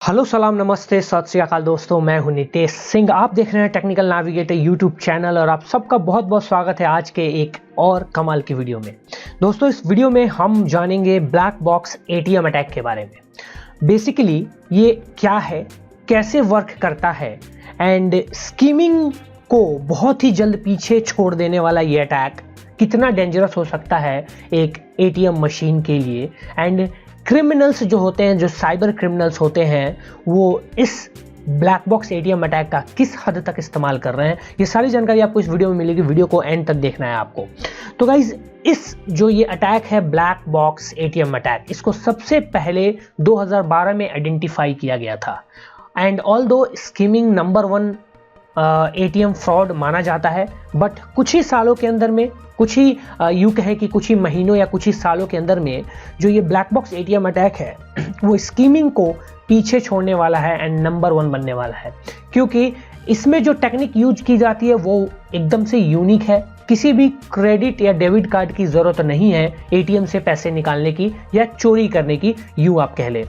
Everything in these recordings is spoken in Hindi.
हेलो सलाम नमस्ते सत श्री अकाल दोस्तों, मैं हूं नितेश सिंह। आप देख रहे हैं टेक्निकल नेविगेटर यूट्यूब चैनल और आप सबका बहुत बहुत स्वागत है आज के एक और कमाल की वीडियो में। दोस्तों, इस वीडियो में हम जानेंगे ब्लैक बॉक्स एटीएम अटैक के बारे में। बेसिकली ये क्या है, कैसे वर्क करता है एंड स्कीमिंग को बहुत ही जल्द पीछे छोड़ देने वाला ये अटैक कितना डेंजरस हो सकता है एक एटीएम मशीन के लिए, एंड क्रिमिनल्स जो होते हैं, जो साइबर क्रिमिनल्स होते हैं, वो इस ब्लैक बॉक्स एटीएम अटैक का किस हद तक इस्तेमाल कर रहे हैं। ये सारी जानकारी आपको इस वीडियो में मिलेगी। वीडियो को एंड तक देखना है आपको। तो गाइज, इस जो ये अटैक है ब्लैक बॉक्स एटीएम अटैक, इसको सबसे पहले 2012 में आइडेंटिफाई किया गया था and although skimming number 1 ATM fraud माना जाता है, बट कुछ ही सालों के अंदर में, कुछ ही यूं कहें कि कुछ ही महीनों या कुछ ही सालों के अंदर में जो ये ब्लैक बॉक्स एटीएम अटैक है वो स्कीमिंग को पीछे छोड़ने वाला है एंड नंबर 1 बनने वाला है, क्योंकि इसमें जो टेक्निक यूज की जाती है वो एकदम से यूनिक है। किसी भी क्रेडिट या डेबिट कार्ड की जरूरत नहीं है एटीएम से पैसे निकालने की या चोरी करने की, यूं आप कह ले।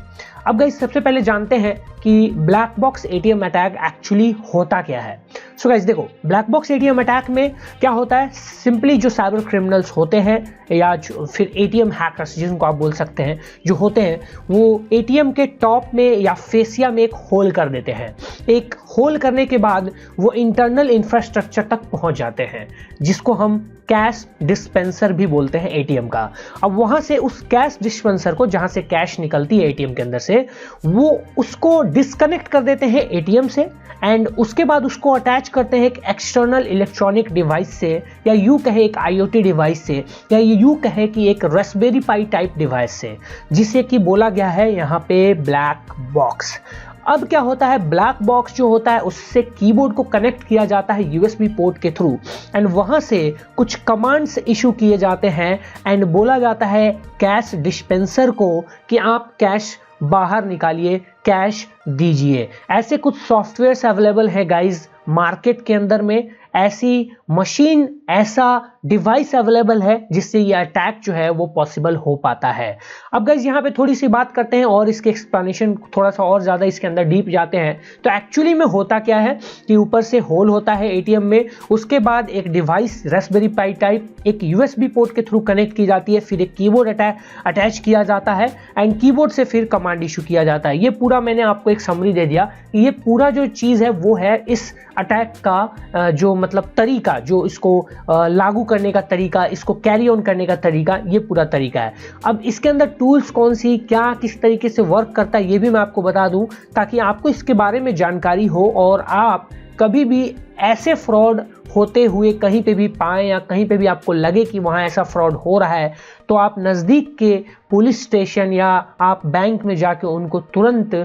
अब गाइस, सबसे पहले जानते हैं कि black box ATM attack actually होता क्या है। सो गाइस देखो, ब्लैक बॉक्स एटीएम अटैक में क्या होता है, सिंपली जो साइबर क्रिमिनल्स होते हैं या फिर एटीएम हैकर्स जिनको आप बोल सकते हैं, जो होते हैं वो एटीएम के टॉप में या फेसिया में एक होल कर देते हैं। एक होल करने के बाद वो इंटरनल इंफ्रास्ट्रक्चर तक पहुंच जाते हैं, जिसको हम कैश डिस्पेंसर भी बोलते हैं एटीएम का। अब वहां से उस कैश डिस्पेंसर को, जहां से कैश निकलती है एटीएम के अंदर से, वो उसको डिस्कनेक्ट कर देते हैं एटीएम से एंड उसके बाद उसको अटैच करते हैं एक एक्सटर्नल इलेक्ट्रॉनिक डिवाइस से, या यूं कहे एक आईओटी डिवाइस से, या यूं कहे कि एक रास्पबेरी पाई टाइप डिवाइस से, जिसे कि बोला गया है यहाँ पे ब्लैक बॉक्स। अब क्या होता है, ब्लैक बॉक्स जो होता है उससे कीबोर्ड को कनेक्ट किया जाता है यूएसबी पोर्ट के थ्रू एंड वहां से कुछ कमांड्स इशू किए जाते हैं एंड बोला जाता है कैश डिस्पेंसर को कि आप कैश बाहर निकालिए, कैश दीजिए। ऐसे कुछ सॉफ्टवेयर्स अवेलेबल है गाइज मार्केट के अंदर में। ऐसी मशीन, ऐसा डिवाइस अवेलेबल है जिससे ये अटैक जो है वो पॉसिबल हो पाता है। अब गाइज यहाँ पे थोड़ी सी बात करते हैं और इसके एक्सप्लेनेशन थोड़ा सा और ज़्यादा इसके अंदर डीप जाते हैं। तो एक्चुअली में होता क्या है कि ऊपर से होल होता है एटीएम में, उसके बाद एक डिवाइस रास्पबेरी पाई टाइप एक यूएसबी पोर्ट के थ्रू कनेक्ट की जाती है, फिर एक कीबोर्ड अटैच किया जाता है एंड कीबोर्ड से फिर कमांड इशू किया जाता है। ये पूरा मैंने आपको एक समरी दे दिया। ये पूरा जो चीज़ है वो है इस अटैक का जो मतलब तरीका, जो इसको लागू करने का तरीका, इसको कैरी ऑन करने का तरीका, ये पूरा तरीका है। अब इसके अंदर टूल्स कौन सी, क्या किस तरीके से वर्क करता है, ये भी मैं आपको बता दूं ताकि आपको इसके बारे में जानकारी हो और आप कभी भी ऐसे फ्रॉड होते हुए कहीं पे भी पाएं या कहीं पे भी आपको लगे कि वहाँ ऐसा फ्रॉड हो रहा है, तो आप नज़दीक के पुलिस स्टेशन या आप बैंक में जाके उनको तुरंत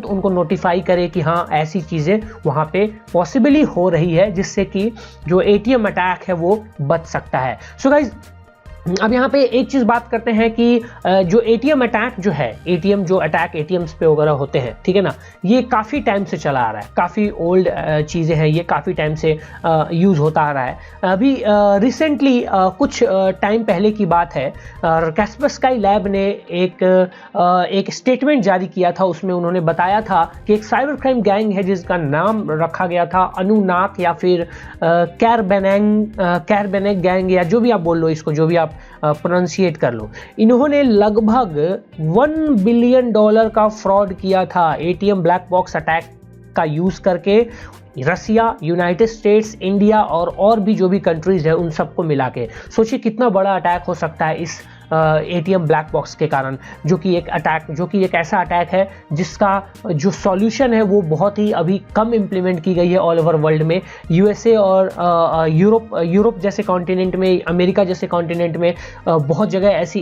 उनको नोटिफाई करें कि हाँ ऐसी चीज़ें वहाँ पे पॉसिबली हो रही है, जिससे कि जो एटीएम अटैक है वो बच सकता है। सो गाइज, अब यहाँ पे एक चीज़ बात करते हैं कि जो एटीएम अटैक जो है, एटीएम जो अटैक एटीएम्स पे वगैरह होते हैं, ठीक है ना, ये काफ़ी टाइम से चला आ रहा है, काफ़ी ओल्ड चीज़ें हैं, ये काफ़ी टाइम से यूज़ होता आ रहा है। अभी रिसेंटली कुछ टाइम पहले की बात है, कैस्परस्काई लैब ने एक स्टेटमेंट जारी किया था। उसमें उन्होंने बताया था कि एक साइबर क्राइम गैंग है जिसका नाम रखा गया था अनुनाक या फिर कैरबेनेग गैंग, या जो भी आप बोल लो इसको, जो भी आप प्रोनाउंसिएट कर लो। इन्होंने लगभग $1 बिलियन का फ्रॉड किया था एटीएम ब्लैक बॉक्स अटैक का यूज करके। रसिया, यूनाइटेड स्टेट्स, इंडिया और भी जो भी कंट्रीज है उन सबको मिला के। सोचिए कितना बड़ा अटैक हो सकता है इस एटीएम ब्लैक बॉक्स के कारण, जो कि एक ऐसा अटैक है जिसका जो सॉल्यूशन है वो बहुत ही अभी कम इम्प्लीमेंट की गई है ऑल ओवर वर्ल्ड में। यूएसए और यूरोप जैसे कॉन्टिनेंट में, अमेरिका जैसे कॉन्टिनेंट में बहुत जगह ऐसी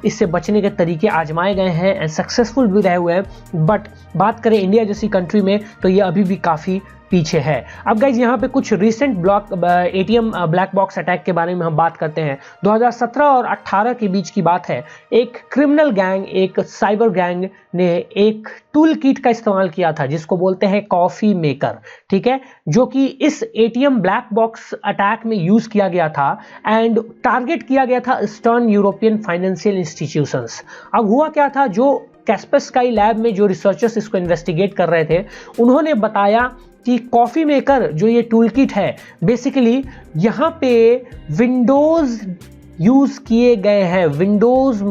इससे बचने के तरीके आजमाए गए हैं एंड सक्सेसफुल भी रहे हुए हैं। बट बात करें इंडिया जैसी कंट्री में तो ये अभी भी काफ़ी पीछे है। अब गाइज यहाँ पे कुछ recent ATM black box attack के बारे में हम बात करते हैं। 2017 और 18 के बीच की बात है। एक क्रिमिनल गैंग, एक साइबर गैंग ने एक टूल किट का इस्तेमाल किया था जिसको बोलते हैं कॉफी मेकर, ठीक है, जो कि इस एटीएम ब्लैक बॉक्स अटैक में यूज किया गया था एंड टारगेट किया गया था ईस्टर्न यूरोपियन फाइनेंशियल इंस्टीट्यूशंस। अब हुआ क्या था, जो कैस्परस्काई लैब में जो रिसर्चर्स इसको इन्वेस्टिगेट कर रहे थे, उन्होंने बताया कि कॉफी मेकर जो ये टूल किट है, बेसिकली यहाँ पे विंडोज यूज किए गए हैं, विंडोज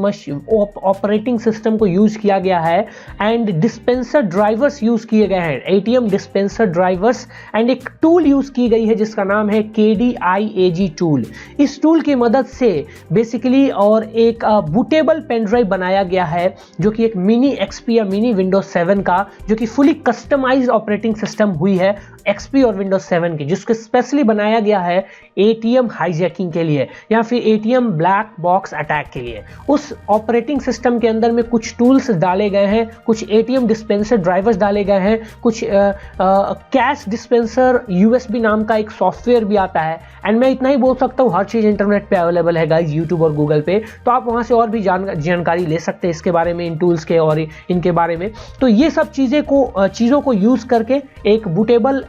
ऑपरेटिंग सिस्टम को यूज किया गया है एंड डिस्पेंसर ड्राइवर्स यूज किए गए हैं, एटीएम डिस्पेंसर ड्राइवर्स, एंड एक टूल यूज की गई है जिसका नाम है KDIAG टूल। इस टूल की मदद से बेसिकली और एक बूटेबल पेन ड्राइव बनाया गया है जो कि एक मिनी XP या मिनी विंडोज 7 का, जो कि फुली कस्टमाइज्ड ऑपरेटिंग सिस्टम हुई है XP और विंडोज 7 की, जिसको स्पेशली बनाया गया है ATM हाईजैकिंग के लिए या फिर ATM ब्लैक बॉक्स अटैक के लिए। उस ऑपरेटिंग सिस्टम के अंदर में कुछ टूल्स डाले गए हैं, कुछ ATM डिस्पेंसर ड्राइवर्स डाले गए हैं, कुछ कैश डिस्पेंसर USB नाम का एक सॉफ्टवेयर भी आता है। एंड मैं इतना ही बोल सकता हूँ, हर चीज़ इंटरनेट पे अवेलेबल है गाइस, यूट्यूब और गूगल पे, तो आप वहाँ से और भी जानकारी ले सकते हैं इसके बारे में, इन टूल्स के और इनके बारे में। तो ये सब चीज़ों को यूज़ करके एक बूटेबल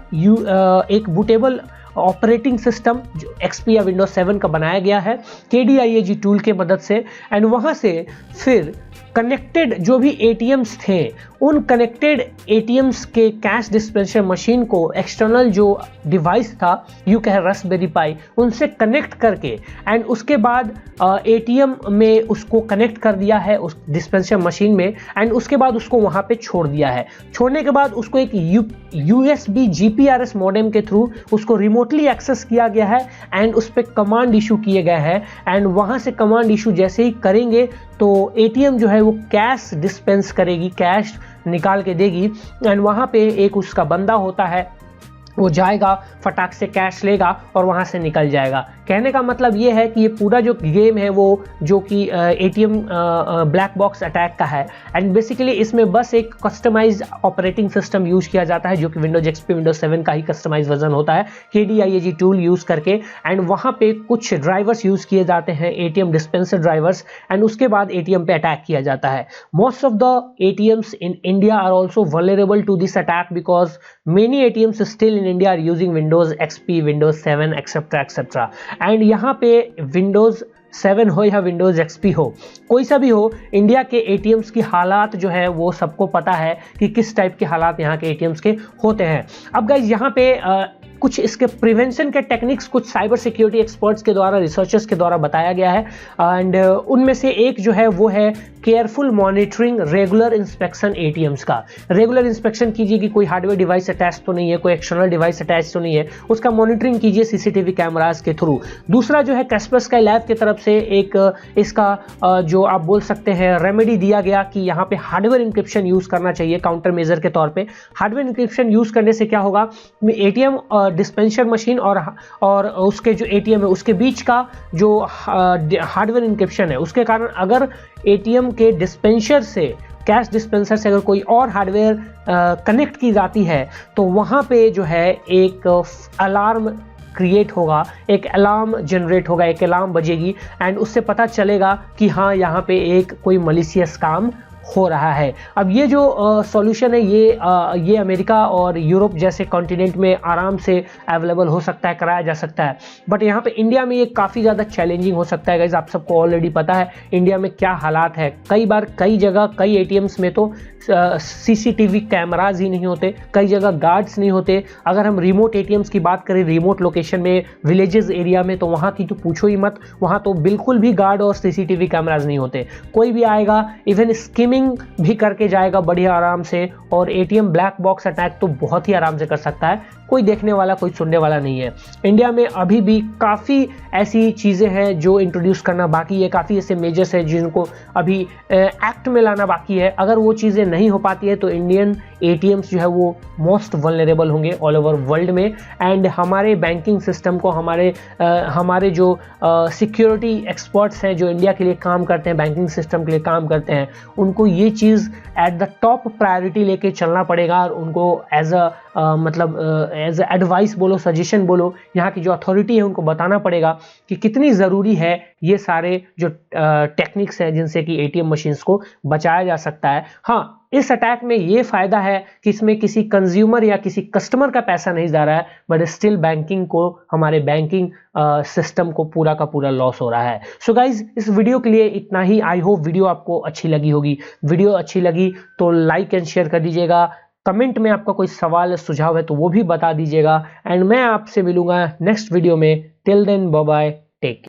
ऑपरेटिंग सिस्टम जो XP या विंडोज 7 का बनाया गया है KDIAG टूल के मदद से। एंड वहाँ से फिर कनेक्टेड जो भी ATMs थे, उन कनेक्टेड ATMs के कैश डिस्पेंसर मशीन को एक्सटर्नल जो डिवाइस था, यू कह रास्पबेरी पाई, उनसे कनेक्ट करके एंड उसके बाद ATM में उसको कनेक्ट कर दिया है उस डिस्पेंसर मशीन में, एंड उसके बाद उसको वहाँ पे छोड़ दिया है। छोड़ने के बाद उसको एक USB GPRS मॉडेम के थ्रू उसको रिमोटली एक्सेस किया गया है एंड उस पर कमांड इशू किए गए हैं। एंड वहाँ से कमांड इशू जैसे ही करेंगे तो ATM जो है वो कैश डिस्पेंस करेगी, कैश निकाल के देगी, एंड वहाँ पे एक उसका बंदा होता है, वो जाएगा, फटाक से कैश लेगा और वहाँ से निकल जाएगा। कहने का मतलब ये है कि ये पूरा जो गेम है वो जो कि ATM ब्लैक बॉक्स अटैक का है, एंड बेसिकली इसमें बस एक कस्टमाइज्ड ऑपरेटिंग सिस्टम यूज किया जाता है जो कि विंडोज XP विंडोज 7 का ही कस्टमाइज वर्जन होता है KDIAG टूल यूज करके। एंड वहाँ पे कुछ ड्राइवर्स यूज किए जाते हैं, ATM डिस्पेंसर ड्राइवर्स, एंड उसके बाद ATM पे अटैक किया जाता है। Most of the ATMs in India are also vulnerable to this attack because many ATMs still in India are using Windows XP, Windows 7 etcetera etcetera. And यहाँ पे विंडोज 7 हो या विंडोज XP हो, कोई सा भी हो, इंडिया के ATMs की हालात जो है वो सबको पता है कि किस टाइप के हालात यहाँ के ATMs के होते हैं। अब गाइज यहाँ पे कुछ इसके प्रिवेंशन के टेक्निक्स कुछ साइबर सिक्योरिटी एक्सपर्ट्स के द्वारा, रिसर्चर्स के द्वारा बताया गया है, एंड उनमें से एक जो है वो है careful monitoring, regular inspection ATMs का। रेगुलर इंस्पेक्शन कीजिए कि कोई हार्डवेयर डिवाइस अटैच तो नहीं है, कोई एक्सटर्नल डिवाइस अटैच तो नहीं है, उसका मॉनिटरिंग कीजिए CCTV कैमरास के थ्रू। दूसरा जो है कैस्परस्काई लैब की तरफ से एक इसका जो आप बोल सकते हैं रेमेडी दिया गया कि यहाँ पे हार्डवेयर इंक्रिप्शन यूज करना चाहिए काउंटर मेजर के तौर पे। हार्डवेयर इंक्रिप्शन यूज करने से क्या होगा, ATM डिस्पेंसर मशीन और उसके जो ATM है उसके बीच का जो हार्डवेयर इंक्रिप्शन है, उसके कारण अगर ATM के डिस्पेंसर से, कैश डिस्पेंसर से अगर कोई और हार्डवेयर कनेक्ट की जाती है तो वहाँ पे जो है एक अलार्म क्रिएट होगा, एक अलार्म जनरेट होगा, एक अलार्म बजेगी एंड उससे पता चलेगा कि हाँ यहाँ पे एक कोई मलिशियस काम हो रहा है। अब ये जो सॉल्यूशन है ये अमेरिका और यूरोप जैसे कॉन्टिनेंट में आराम से अवेलेबल हो सकता है, कराया जा सकता है, बट यहाँ पे इंडिया में ये काफ़ी ज़्यादा चैलेंजिंग हो सकता है। गाइस आप सबको ऑलरेडी पता है इंडिया में क्या हालात है, कई बार कई जगह कई ATMs में तो CCTV कैमराज ही नहीं होते, कई जगह गार्ड्स नहीं होते। अगर हम रिमोट ATMs की बात करें, रिमोट लोकेशन में, विलेजेस एरिया में, तो वहाँ की तो पूछो ही मत, वहाँ तो बिल्कुल भी गार्ड और CCTV कैमराज नहीं होते। कोई भी आएगा इवन स्कीमिंग भी करके जाएगा बढ़िया आराम से, और ATM ब्लैक बॉक्स अटैक तो बहुत ही आराम से कर सकता है, कोई देखने वाला कोई सुनने वाला नहीं है। इंडिया में अभी भी काफ़ी ऐसी चीज़ें हैं जो इंट्रोड्यूस करना बाकी है, काफ़ी ऐसे मेजर्स हैं जिनको अभी एक्ट में लाना बाकी है। अगर वो चीज़ें नहीं हो पाती है तो इंडियन ATMs जो है वो मोस्ट वल्नरेबल होंगे ऑल ओवर वर्ल्ड में, एंड हमारे बैंकिंग सिस्टम को, हमारे जो सिक्योरिटी एक्सपर्ट्स हैं जो इंडिया के लिए काम करते हैं, बैंकिंग सिस्टम के लिए काम करते हैं, उनको ये चीज़ एट द टॉप प्रायोरिटी लेके चलना पड़ेगा और उनको एज अ मतलब एज एडवाइस बोलो, सजेशन बोलो, यहाँ की जो अथॉरिटी है उनको बताना पड़ेगा कि कितनी ज़रूरी है ये सारे जो टेक्निक्स हैं जिनसे कि एटीएम मशीन्स को बचाया जा सकता है। हाँ, इस अटैक में ये फायदा है कि इसमें किसी कंज्यूमर या किसी कस्टमर का पैसा नहीं जा रहा है, बट स्टिल बैंकिंग को, हमारे बैंकिंग सिस्टम को पूरा का पूरा लॉस हो रहा है। सो गाइज, इस वीडियो के लिए इतना ही। आई होप वीडियो आपको अच्छी लगी होगी। वीडियो अच्छी लगी तो लाइक एंड शेयर कर दीजिएगा। कमेंट में आपका कोई सवाल या सुझाव है तो वो भी बता दीजिएगा। एंड मैं आपसे मिलूंगा नेक्स्ट वीडियो में। Till then, bye bye, take care.